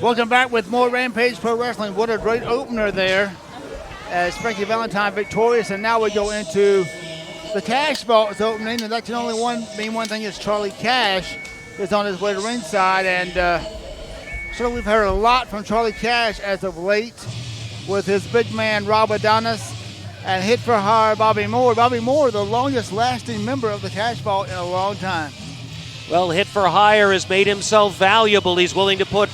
Welcome back with more Rampage Pro Wrestling. What a great opener there as Frankie Valentine victorious. And now we go into the Cash Vault's opening. And that can only mean one thing is Charlie Cash is on his way to ringside. And so we've heard a lot from Charlie Cash as of late with his big man Rob Adonis and hit for hire Bobby Moore. Bobby Moore, the longest lasting member of the Cash Vault in a long time. Well, hit for hire has made himself valuable. He's willing to put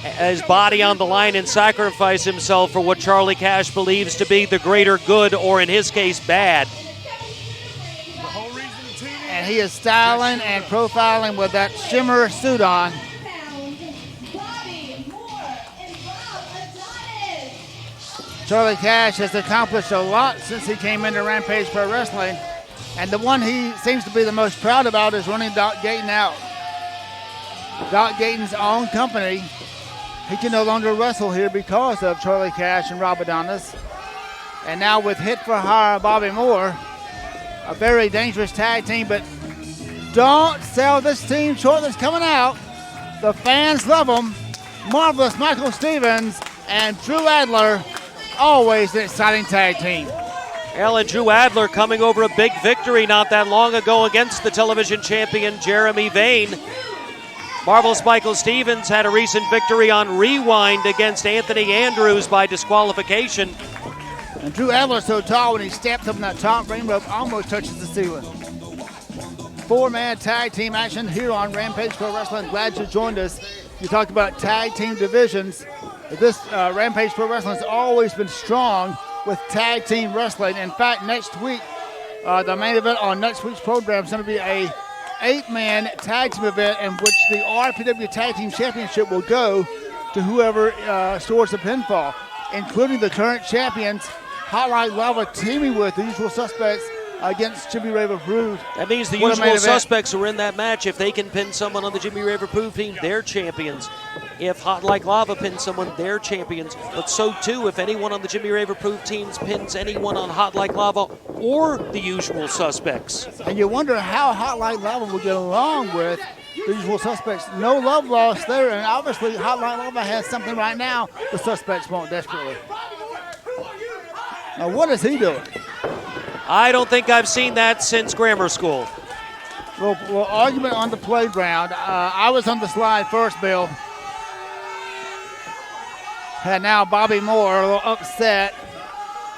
his body on the line and sacrifice himself for what Charlie Cash believes to be the greater good, or in his case, bad. And he is styling and profiling with that shimmer suit on. Charlie Cash has accomplished a lot since he came into Rampage Pro Wrestling. And the one he seems to be the most proud about is running Doc Gayton out. Doc Gayton's own company. He can no longer wrestle here because of Charlie Cash and Rob Adonis. And now with hit for hire Bobby Moore, a very dangerous tag team, but don't sell this team short that's coming out. The fans love them. Marvelous Michael Stevens and Drew Adler, always an exciting tag team. And Drew Adler coming over a big victory not that long ago against the television champion Jeremy Vane. Marvelous Michael Stevens had a recent victory on Rewind against Anthony Andrews by disqualification. And Drew Adler's so tall when he steps up in that top ring rope, almost touches the ceiling. Four-man tag team action here on Rampage Pro Wrestling. Glad you joined us. You talked about tag team divisions. This Rampage Pro Wrestling has always been strong with tag team wrestling. In fact, next week, the main event on next week's program is going to be a 8-man tag team event in which the RPW Tag Team Championship will go to whoever scores the pinfall, including the current champions, Hotline Lava teaming with the Usual Suspects against Jimmy Rave Approved. That means the Usual Suspects are in that match. If they can pin someone on the Jimmy Rave Approved team, they're champions. If Hot Like Lava pins someone, they're champions. But so too, if anyone on the Jimmy Rave Approved teams pins anyone on Hot Like Lava or the Usual Suspects. And you wonder how Hot Like Lava will get along with the Usual Suspects. No love lost there, and obviously Hot Like Lava has something right now the Suspects want desperately. Now what is he doing? I don't think I've seen that since grammar school. Well, argument on the playground. I was on the slide first, Bill. And now Bobby Moore a little upset.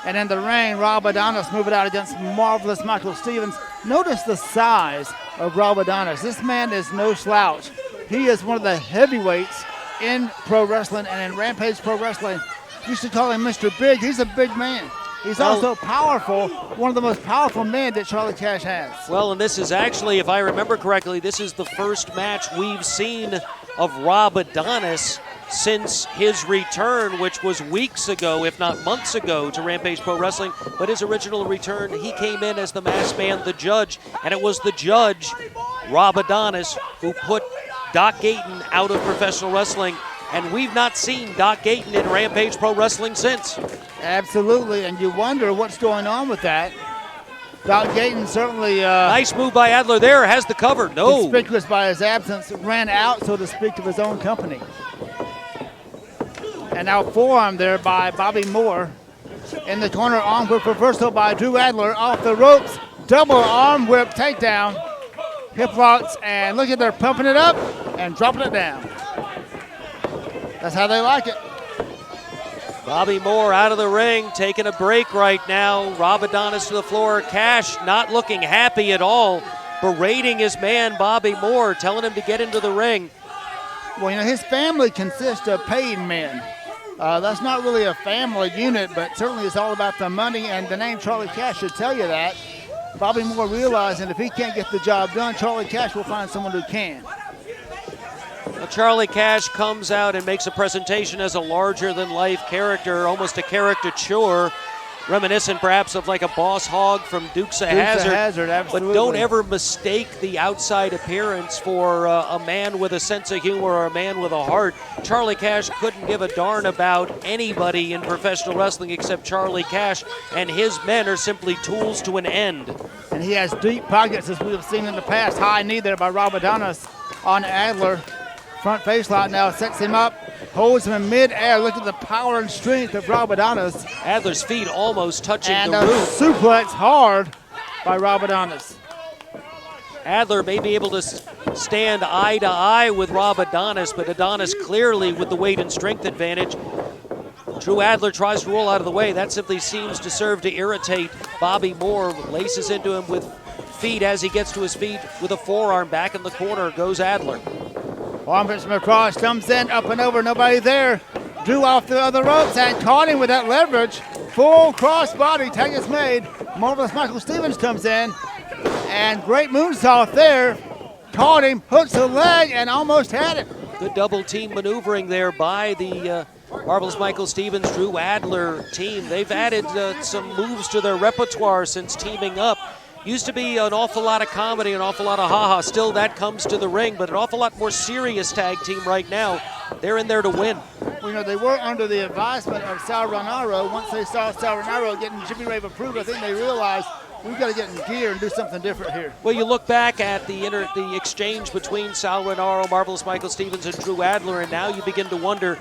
And in the ring, Rob Adonis moving out against Marvelous Michael Stevens. Notice the size of Rob Adonis. This man is no slouch. He is one of the heavyweights in pro wrestling and in Rampage Pro Wrestling. Used to call him Mr. Big. He's a big man. He's also powerful, one of the most powerful men that Charlie Cash has. Well, and this is actually, if I remember correctly, this is the first match we've seen of Rob Adonis since his return, which was weeks ago, if not months ago, to Rampage Pro Wrestling. But his original return, he came in as the masked man, the Judge, and it was the Judge, Rob Adonis, who put Doc Gayton out of professional wrestling. And we've not seen Doc Gayton in Rampage Pro Wrestling since. Absolutely, and you wonder what's going on with that. Doc Gayton certainly... nice move by Adler there, has the cover. No. Conspicuous by his absence, ran out, so to speak, of his own company. And now forearm there by Bobby Moore. In the corner, arm whip reversal by Drew Adler. Off the ropes, double arm whip takedown. Hip locks, and look at they're pumping it up and dropping it down. That's how they like it. Bobby Moore out of the ring, taking a break right now. Rob Adonis to the floor. Cash not looking happy at all, berating his man Bobby Moore, telling him to get into the ring. Well, you know, his family consists of paid men. That's not really a family unit, but certainly it's all about the money, and the name Charlie Cash should tell you that. Bobby Moore realizing if he can't get the job done, Charlie Cash will find someone who can. Well, Charlie Cash comes out and makes a presentation as a larger-than-life character, almost a caricature, reminiscent perhaps of like a Boss Hogg from Dukes of Hazzard. Absolutely. But don't ever mistake the outside appearance for a man with a sense of humor or a man with a heart. Charlie Cash couldn't give a darn about anybody in professional wrestling except Charlie Cash, and his men are simply tools to an end. And he has deep pockets, as we have seen in the past. High knee there by Rob Adonis on Adler. Front face lock now sets him up, holds him in mid-air. Look at the power and strength of Rob Adonis. Adler's feet almost touching And the a roof. suplex hard by Rob Adonis. Adler may be able to stand eye to eye with Rob Adonis, but Adonis clearly with the weight and strength advantage. Drew Adler tries to roll out of the way. That simply seems to serve to irritate Bobby Moore. Laces into him with feet as he gets to his feet with a forearm. Back in the corner goes Adler. Arm from across, comes in, up and over, nobody there. Drew off the other ropes and caught him with that leverage. Full cross body, tag is made. Marvelous Michael Stevens comes in. And great moonsault there. Caught him, hooks the leg, and almost had it. Good double team maneuvering there by the Marvelous Michael Stevens, Drew Adler team. They've added some moves to their repertoire since teaming up. Used to be an awful lot of comedy, an awful lot of ha-ha. Still, that comes to the ring, but an awful lot more serious tag team right now. They're in there to win. Well, you know, they were under the advisement of Sal Renaro. Once they saw Sal Renaro getting Jimmy Rave approved, I think they realized we've got to get in gear and do something different here. Well, you look back at the exchange between Sal Renaro, Marvelous Michael Stevens, and Drew Adler, and now you begin to wonder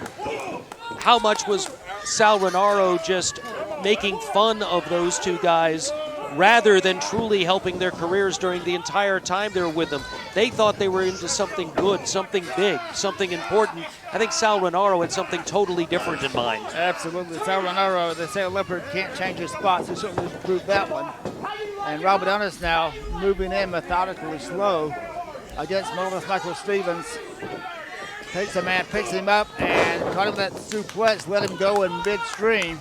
how much was Sal Renaro just making fun of those two guys rather than truly helping their careers during the entire time they were with them. They thought they were into something good, something big, something important. I think Sal Renaro had something totally different in mind. Absolutely. Sal Renaro, they say a leopard can't change his spots. He certainly proved that one. And Rob Adonis now moving in methodically slow against Marvelous Michael Stevens. Takes a man, picks him up, and caught him with that suplex, let him go in midstream.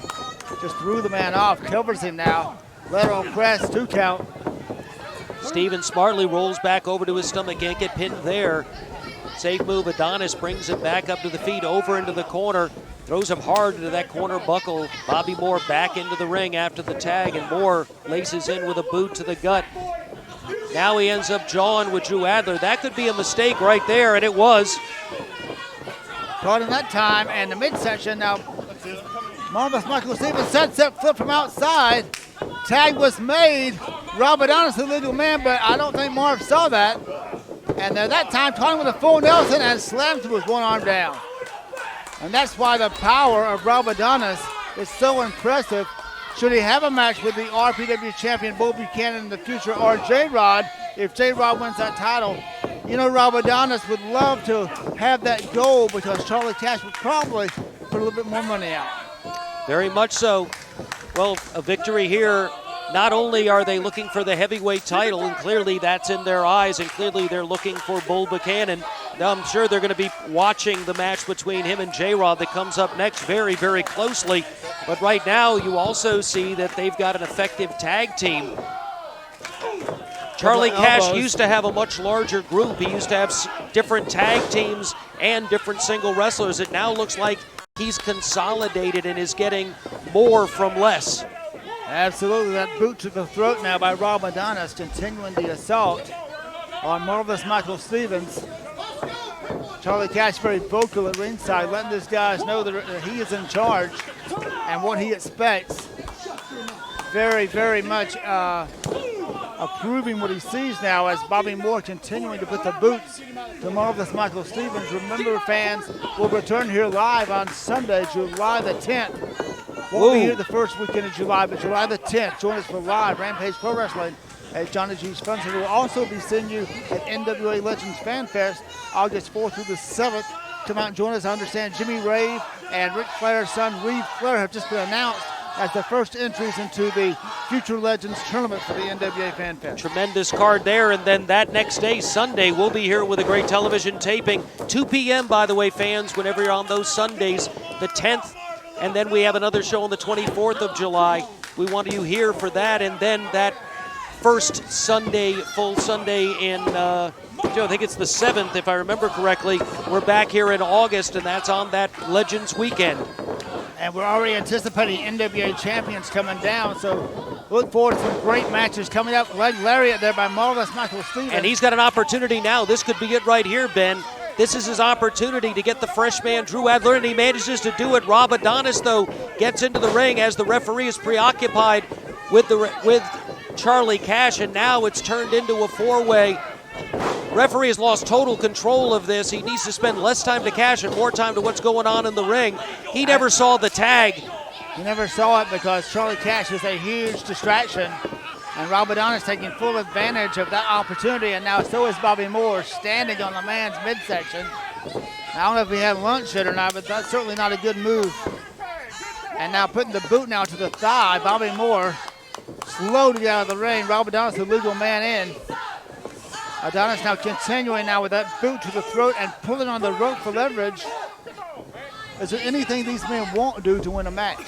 Just threw the man off, covers him now. Lateral press, 2 count. Stevens smartly rolls back over to his stomach, can't get pinned there. Safe move, Adonis brings him back up to the feet, over into the corner. Throws him hard into that corner buckle. Bobby Moore back into the ring after the tag, and Moore laces in with a boot to the gut. Now he ends up jawing with Drew Adler. That could be a mistake right there, and it was. Caught him that time, and the midsection now. Marvelous Michael Stevens sets up, flip from outside. Tag was made. Rob Adonis, the legal man, but I don't think Marv saw that. And that time, caught him with a full Nelson and slammed him with one arm down. And that's why the power of Rob Adonis is so impressive. Should he have a match with the RPW champion Bull Buchanan in the future, or J-Rod, if J-Rod wins that title, you know Rob Adonis would love to have that goal because Charlie Cash would probably put a little bit more money out. Very much so. Well, a victory here. Not only are they looking for the heavyweight title, and clearly that's in their eyes, and clearly they're looking for Bull Buchanan. Now I'm sure they're going to be watching the match between him and J-Rod that comes up next very, very closely. But right now you also see that they've got an effective tag team. Charlie Cash used to have a much larger group. He used to have different tag teams and different single wrestlers. It now looks like he's consolidated and is getting more from less. Absolutely, that boot to the throat now by Rob Adonis, continuing the assault on Marvelous Michael Stevens. Charlie Cash very vocal at ringside, letting these guys know that he is in charge and what he expects. Very, very much approving what he sees now as Bobby Moore continuing to put the boots to Marvelous Michael Stevens. Remember, fans, we'll return here live on Sunday, July the 10th. Won't be here the first weekend of July, but July the 10th. Join us for live Rampage Pro Wrestling at Johnny G's Fun Center. We'll also be seeing you at NWA Legends Fan Fest, August 4th through the 7th. Come out and join us. I understand Jimmy Rave and Ric Flair's son, Reeve Flair, have just been announced as the first entries into the Future Legends tournament for the NWA Fan Fest. Tremendous card there, and then that next day, Sunday, we'll be here with a great television taping. 2 p.m., by the way, fans, whenever you're on those Sundays, the 10th, and then we have another show on the 24th of July. We want you here for that, and then that first Sunday, full Sunday in, I think it's the 7th, if I remember correctly. We're back here in August, and that's on that Legends weekend. And we're already anticipating NWA champions coming down, so look forward to some great matches coming up. Leg lariat there by Marvelous Michael Stevens. And he's got an opportunity now. This could be it right here, Ben. This is his opportunity to get the fresh man, Drew Adler, and he manages to do it. Rob Adonis, though, gets into the ring as the referee is preoccupied with Charlie Cash, and now it's turned into a four-way. Referee has lost total control of this. He needs to spend less time to cash and more time to what's going on in the ring. He never saw the tag. He never saw it because Charlie Cash is a huge distraction. And Rob Adonis taking full advantage of that opportunity, and now so is Bobby Moore standing on the man's midsection. I don't know if he had lunch yet or not, but that's certainly not a good move. And now putting the boot now to the thigh, Bobby Moore slow to get out of the ring. Rob Adonis, the legal man in. Adonis now continuing now with that boot to the throat and pulling on the rope for leverage. Is there anything these men won't do to win a match?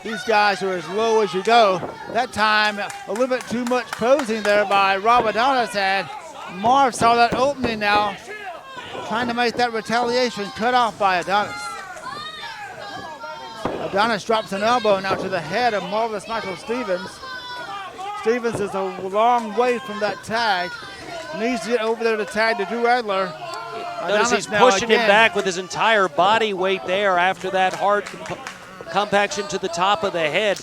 These guys are as low as you go. That time, a little bit too much posing there by Rob Adonis, and Marv saw that opening now, trying to make that retaliation cut off by Adonis. Adonis drops an elbow now to the head of Marvelous Michael Stevens. Stevens is a long way from that tag. Needs to get over there to tag to Drew Adler. Notice he's pushing him back with his entire body weight there after that hard compaction to the top of the head.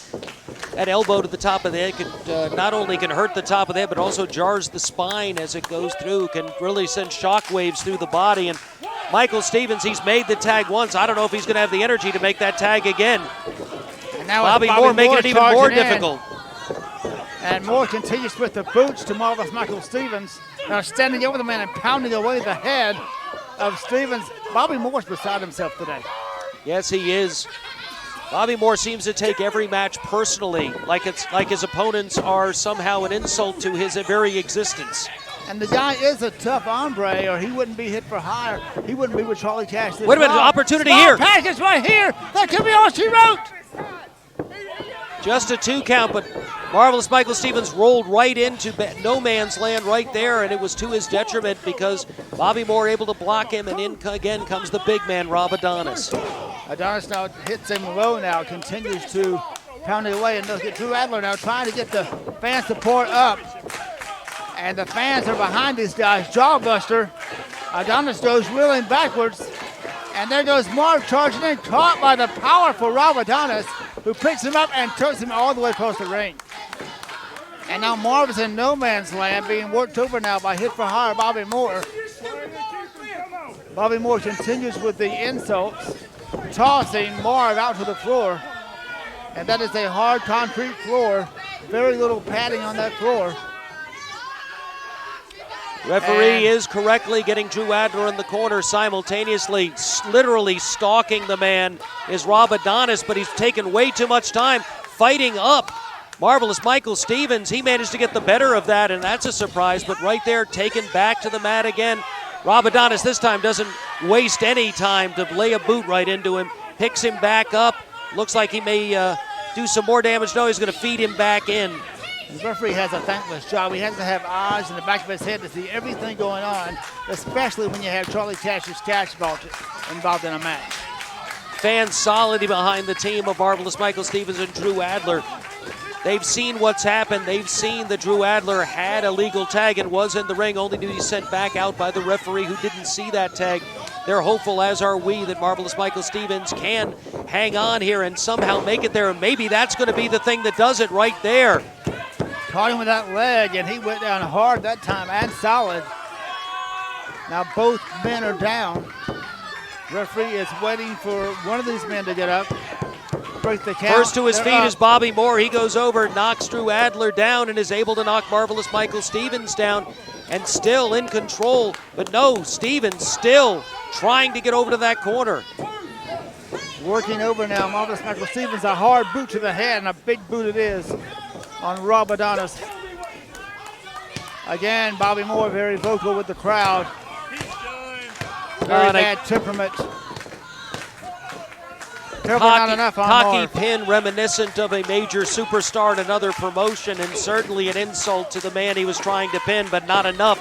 That elbow to the top of the head could, not only can hurt the top of the head, but also jars the spine as it goes through, can really send shock waves through the body. And Michael Stevens, he's made the tag once. I don't know if he's going to have the energy to make that tag again. And now Bobby Moore making it even more difficult. And Moore continues with the boots to Marvelous Michael Stevens. Now standing over the man and pounding away the head of Stevens. Bobby Moore's beside himself today. Yes, he is. Bobby Moore seems to take every match personally, like his opponents are somehow an insult to his very existence. And the guy is a tough hombre, or he wouldn't be hit for hire. He wouldn't be with Charlie Cash. Wait a minute, opportunity here. Package right here. That could be all she wrote. Just a 2 count, but Marvelous Michael Stevens rolled right into no man's land right there, and it was to his detriment because Bobby Moore able to block him, and in again comes the big man, Rob Adonis. Adonis now hits him low now, continues to pound it away, and look at Drew Adler now trying to get the fan support up. And the fans are behind these guys. Jawbuster. Adonis goes reeling backwards. And there goes Marv charging in, caught by the powerful Rob Adonis, who picks him up and turns him all the way across the ring. And now Marv is in no man's land, being worked over now by hit for hire Bobby Moore. Bobby Moore continues with the insults, tossing Marv out to the floor. And that is a hard concrete floor. Very little padding on that floor. Referee is correctly getting Drew Adler in the corner simultaneously. Literally stalking the man is Rob Adonis, but he's taken way too much time fighting up Marvelous Michael Stevens. He managed to get the better of that, and that's a surprise, but right there taken back to the mat again. Rob Adonis this time doesn't waste any time to lay a boot right into him, picks him back up. Looks like he may do some more damage. No, he's going to feed him back in. The referee has a thankless job. He has to have eyes in the back of his head to see everything going on, especially when you have Charlie Cash's cash involved in a match. Fans solidly behind the team of Marvelous Michael Stevens and Drew Adler. They've seen what's happened. They've seen that Drew Adler had a legal tag and was in the ring, only to be sent back out by the referee who didn't see that tag. They're hopeful, as are we, that Marvelous Michael Stevens can hang on here and somehow make it there. And maybe that's going to be the thing that does it right there. Caught him with that leg, and he went down hard that time and solid. Now both men are down. Referee is waiting for one of these men to get up, break the count. First to his feet is Bobby Moore. He goes over, knocks Drew Adler down, and is able to knock Marvelous Michael Stevens down, and still in control. But no, Stevens still trying to get over to that corner. Working over now, Marvelous Michael Stevens, a hard boot to the head, and a big boot it is on Rob Adonis. Again, Bobby Moore very vocal with the crowd. Very bad temperament. Cocky pin reminiscent of a major superstar in another promotion, and certainly an insult to the man he was trying to pin, but not enough.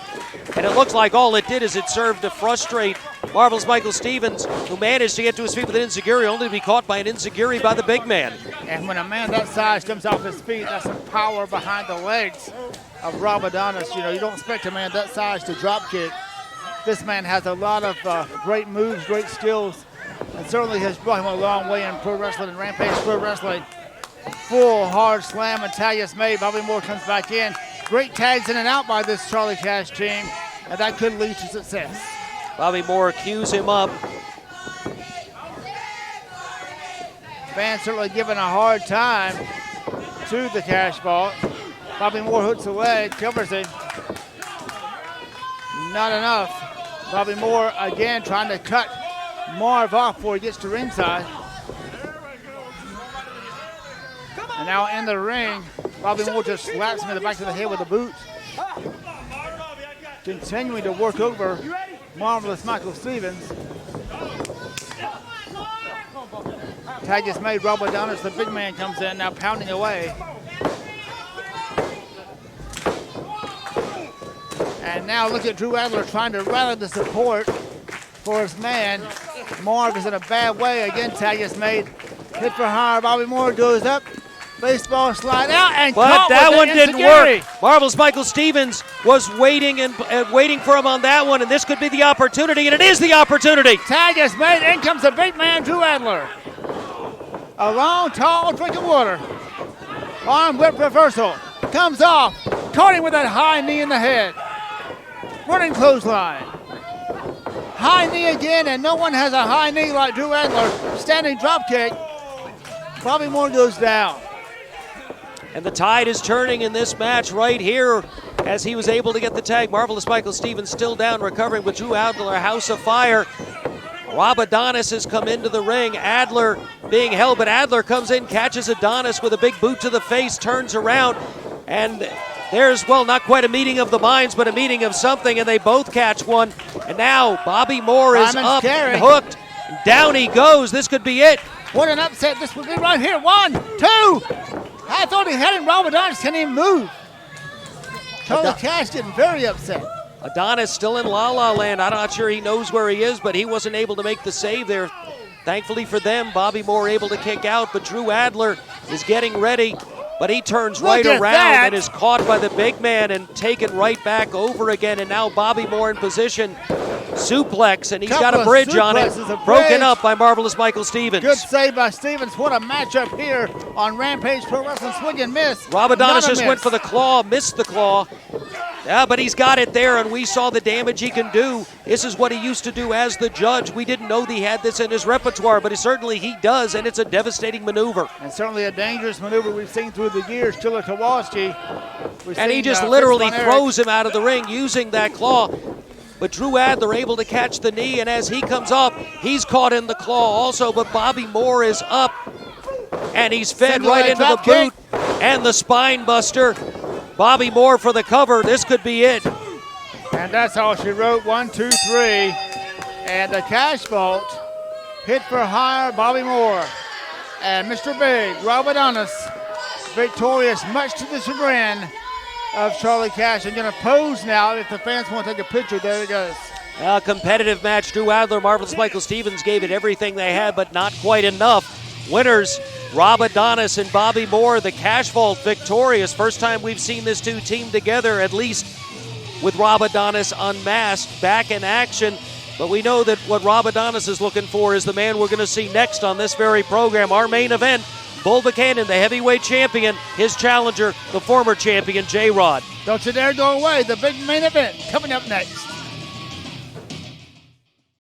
And it looks like all it did is it served to frustrate Marvelous Michael Stevens, who managed to get to his feet with an enziguri, only to be caught by an enziguri by the big man. And when a man that size comes off his feet, that's some power behind the legs of Rob Adonis. You know, you don't expect a man that size to drop kick. This man has a lot of great moves, great skills, and certainly has brought him a long way in pro wrestling and Rampage Pro Wrestling. Full hard slam, and Talius made. Bobby Moore comes back in. Great tags in and out by this Charlie Cash team, and that could lead to success. Bobby Moore cues him up. Fans certainly giving a hard time to the Cash Vault. Bobby Moore hooks away, covers it. Not enough. Bobby Moore again trying to cut Marv off before he gets to ringside. And now in the ring, Bobby Moore just slaps him in the back of the head with a boot. Continuing to work over Marvelous Michael Stevens. Tag is made. Rob Adonis, the big man, comes in now pounding away. And now look at Drew Adler trying to rally the support for his man. Marv is in a bad way. Again, tag is made. Hit for hire. Bobby Moore goes up. Baseball slide out and but that one didn't work. Marvelous Michael Stevens was waiting and waiting for him on that one, and this could be the opportunity, and it is the opportunity. Tag is made. In comes the big man, Drew Adler. A long, tall drink of water. Arm whip reversal. Comes off. Caught him with that high knee in the head. Running clothesline. High knee again, and no one has a high knee like Drew Adler. Standing drop kick. Bobby Moore goes down. And the tide is turning in this match right here as he was able to get the tag. Marvelous Michael Stevens still down, recovering with Drew Adler, House of Fire. Rob Adonis has come into the ring. Adler being held, but Adler comes in, catches Adonis with a big boot to the face, turns around, and there's, well, not quite a meeting of the minds, but a meeting of something, and they both catch one. And now Bobby Moore is up and hooked. Down he goes. This could be it. What an upset this would be right here. 1, 2. I thought he had him. Rob Adonis can't even move. Charlie Cash getting very upset. Adonis still in La La Land. I'm not sure he knows where he is, but he wasn't able to make the save there. Thankfully for them, Bobby Moore able to kick out, but Drew Adler is getting ready, but he turns right around and is caught by the big man and taken right back over again, and now Bobby Moore in position. Suplex, and he's got a bridge on it. Broken up by Marvelous Michael Stevens. Good save by Stevens. What a matchup here on Rampage Pro Wrestling. Swing and miss. Rob Adonis just went for the claw, missed the claw. Yeah, but he's got it there, and we saw the damage he can do. This is what he used to do as the judge. We didn't know he had this in his repertoire, but certainly he does, and it's a devastating maneuver. And certainly a dangerous maneuver we've seen through the years. Killer Kowalski. And he just literally throws him out of the ring using that claw. But Drew Adler able to catch the knee, and as he comes up, he's caught in the claw also, but Bobby Moore is up, and he's fed right into the boot and the spine buster. Bobby Moore for the cover. This could be it. And that's all she wrote. 1, 2, 3. And the Cash Vault hit for hire, Bobby Moore. And Mr. Big, Rob Adonis, victorious, much to the chagrin of Charlie Cash. I'm going to pose now. If the fans want to take a picture, there it goes. A competitive match. Drew Adler, Marvelous Michael Stevens gave it everything they had, but not quite enough. Winners, Rob Adonis and Bobby Moore. The Cash Vault victorious. First time we've seen this two team together, at least with Rob Adonis unmasked, back in action. But we know that what Rob Adonis is looking for is the man we're going to see next on this very program. Our main event, Bull Buchanan, the heavyweight champion, his challenger, the former champion, J-Rod. Don't you dare go away. The big main event coming up next.